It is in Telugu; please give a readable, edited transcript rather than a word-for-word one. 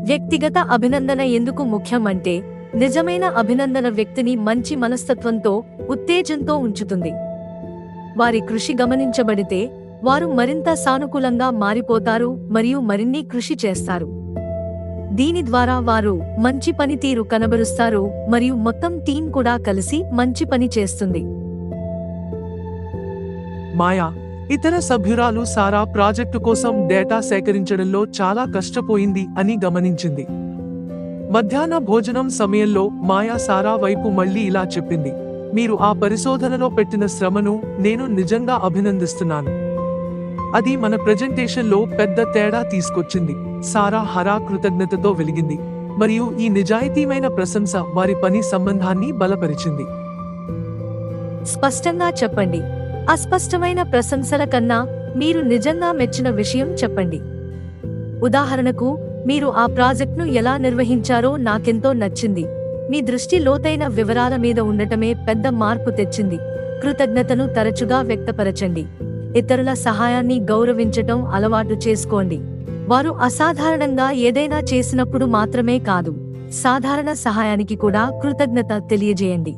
వ్యక్తిగత అభినందన ఎందుకు ముఖ్యం అంటే, నిజమైన అభినందన వ్యక్తిని మంచి మనస్తత్వంతో, ఉత్తేజంతో ఉంచుతుంది. వారి కృషి గమనించబడితే వారు మరింత సానుకూలంగా మారిపోతారు మరియు మరిన్ని కృషి చేస్తారు. దీని ద్వారా వారు మంచి పనితీరు కనబరుస్తారు మరియు మొత్తం టీం కూడా కలిసి మంచి పని చేస్తుంది. మాయా, ఇతర సభ్యురాలు సారా ప్రాజెక్టు కోసం డేటా సేకరించడంలో చాలా కష్టపోయింది అని గమనించింది. మధ్యాహ్న భోజనం సమయంలో మాయా సారా వైపు మళ్ళీ ఇలా చెప్పింది, మీరు ఆ పరిశోధనలో పెట్టిన శ్రమను నేను నిజంగా అభినందిస్తున్నాను. అది మన ప్రెజెంటేషన్లో పెద్ద తేడా తీసుకొచ్చింది. సారా హరా కృతజ్ఞతతో వెలిగింది మరియు ఈ నిజాయితీమైన ప్రశంస వారి పని సంబంధాన్ని బలపరిచింది. స్పష్టంగా చెప్పండి. అస్పష్టమైన ప్రశంసల కన్నా మీరు నిజంగా మెచ్చిన విషయం చెప్పండి. ఉదాహరణకు, మీరు ఆ ప్రాజెక్ట్ను ఎలా నిర్వహించారో నాకెంతో నచ్చింది. మీ దృష్టి లోతైన వివరాల మీద ఉండటమే పెద్ద మార్పు తెచ్చింది. కృతజ్ఞతను తరచుగా వ్యక్తపరచండి. ఇతరుల సహాయాన్ని గౌరవించటం అలవాటు చేసుకోండి. వారు అసాధారణంగా ఏదైనా చేసినప్పుడు మాత్రమే కాదు, సాధారణ సహాయానికి కూడా కృతజ్ఞత తెలియజేయండి.